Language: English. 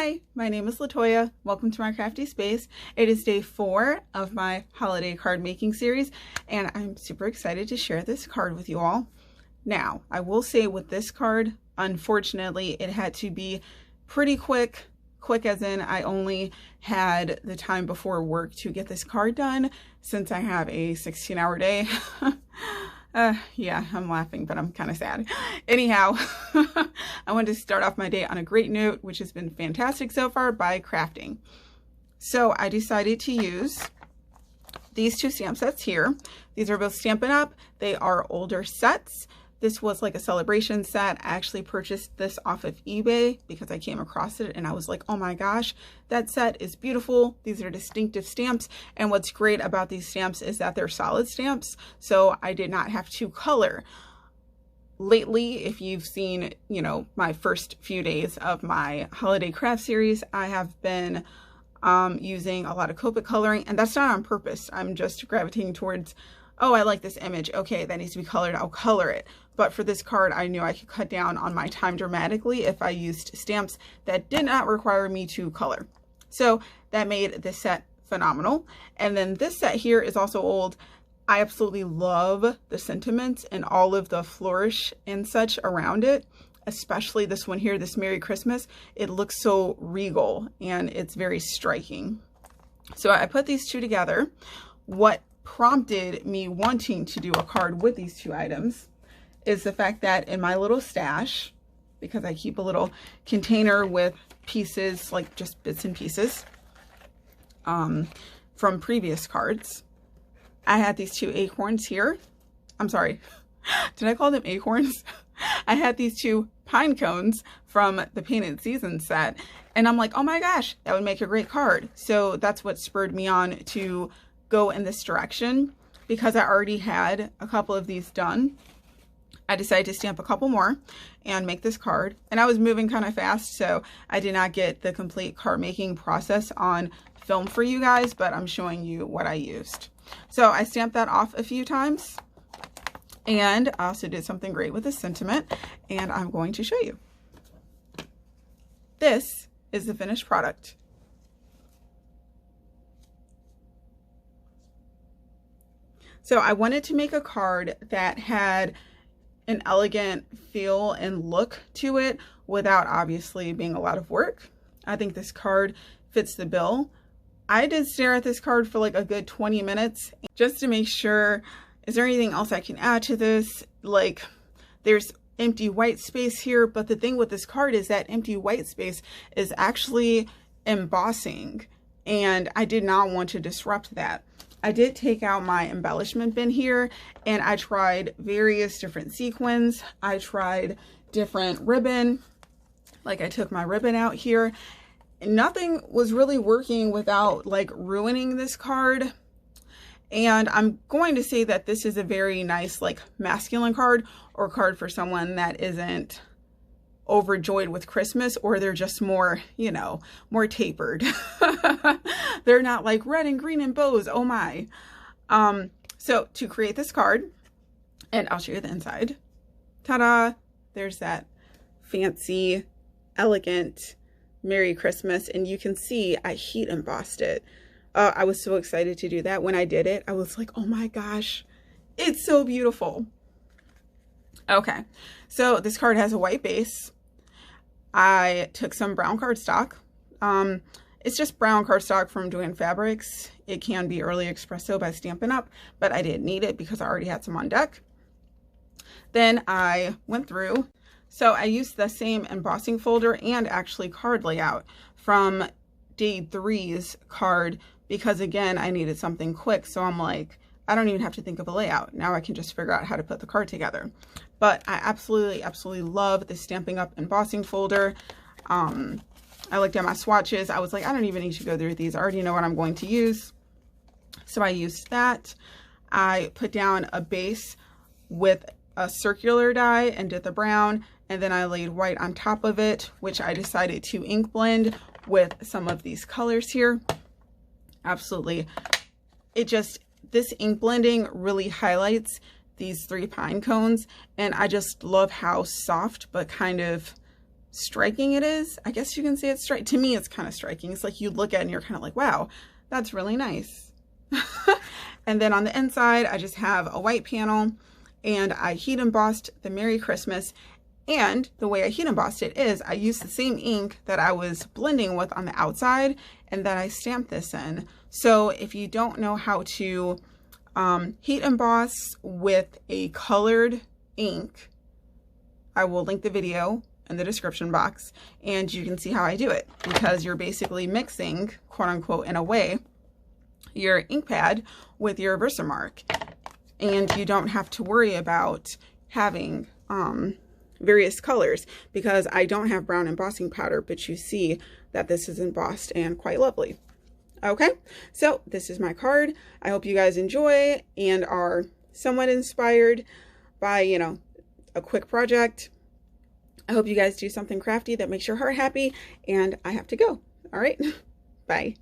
Hi, my name is Latoya. Welcome to my crafty space. It is day 4 of my holiday card making series, and I'm super excited to share this card with you all. Now, I will say with this card, unfortunately, it had to be pretty quick as in I only had the time before work to get this card done since I have a 16-hour day. Yeah, I'm laughing, but I'm kind of sad. Anyhow, I wanted to start off my day on a great note, which has been fantastic so far, by crafting. So I decided to use these two stamp sets here. These are both Stampin' Up. They are older sets. This was like a celebration set. I actually purchased this off of eBay because I came across it and I was like, oh my gosh, that set is beautiful. These are distinctive stamps. And what's great about these stamps is that they're solid stamps. So I did not have to color. Lately, if you've seen, my first few days of my holiday craft series, I have been using a lot of Copic coloring, and that's not on purpose. I'm just gravitating towards, oh, I like this image. Okay, that needs to be colored. I'll color it. But for this card, I knew I could cut down on my time dramatically if I used stamps that did not require me to color. So that made this set phenomenal. And then this set here is also old. I absolutely love the sentiments and all of the flourish and such around it, especially this one here, this Merry Christmas. It looks so regal and it's very striking. So I put these two together. What prompted me wanting to do a card with these two items is the fact that in my little stash, because I keep a little container with pieces, like just bits and pieces from previous cards, I had these two acorns here. I'm sorry, did I call them acorns? I had these two pine cones from the Painted Season set, and I'm like, oh my gosh, that would make a great card. So that's what spurred me on to go in this direction. Because I already had a couple of these done, I decided to stamp a couple more and make this card. And I was moving kind of fast, so I did not get the complete card making process on film for you guys, but I'm showing you what I used. So I stamped that off a few times, and I also did something great with the sentiment, and I'm going to show you. This is the finished product. So I wanted to make a card that had an elegant feel and look to it without obviously being a lot of work. I think this card fits the bill. I did stare at this card for like a good 20 minutes just to make sure, is there anything else I can add to this? Like, there's empty white space here, but the thing with this card is that empty white space is actually embossing, and I did not want to disrupt that. I did take out my embellishment bin here, and I tried various different sequins. I tried different ribbon. Like, I took my ribbon out here. Nothing was really working without like ruining this card. And I'm going to say that this is a very nice like masculine card, or card for someone that isn't overjoyed with Christmas, or they're just more, more tapered. They're not like red and green and bows. Oh my. So to create this card, and I'll show you the inside. Ta-da! There's that fancy, elegant Merry Christmas, and you can see I heat embossed it. I was so excited to do that. When I did it, I was like, oh my gosh, it's so beautiful. Okay, so this card has a white base. I took some brown cardstock. It's just brown cardstock from Doing Fabrics. It can be Early Espresso by Stampin' Up, but I didn't need it because I already had some on deck. Then I went through. So I used the same embossing folder and actually card layout from day 3's card because, again, I needed something quick. So I'm like, I don't even have to think of a layout. Now I can just figure out how to put the card together. But I absolutely love the Stampin' Up embossing folder. I looked at my swatches. I was like, I don't even need to go through these. I already know what I'm going to use. So I used that. I put down a base with a circular die and did the brown. And then I laid white on top of it, which I decided to ink blend with some of these colors here. Absolutely. This ink blending really highlights these 3 pine cones, and I just love how soft but kind of striking it is. I guess you can say it's striking. To me, it's kind of striking. It's like you look at it and you're kind of like, wow, that's really nice. And then on the inside, I just have a white panel, and I heat embossed the Merry Christmas. And the way I heat embossed it is I used the same ink that I was blending with on the outside, and then I stamped this in. So if you don't know how to heat emboss with a colored ink, I will link the video in the description box, and you can see how I do it, because you're basically mixing, quote unquote, in a way, your ink pad with your Versamark, and you don't have to worry about having various colors, because I don't have brown embossing powder, but you see that this is embossed and quite lovely. Okay, so this is my card. I hope you guys enjoy and are somewhat inspired by, you know, a quick project. I hope you guys do something crafty that makes your heart happy, and I have to go. All right, bye.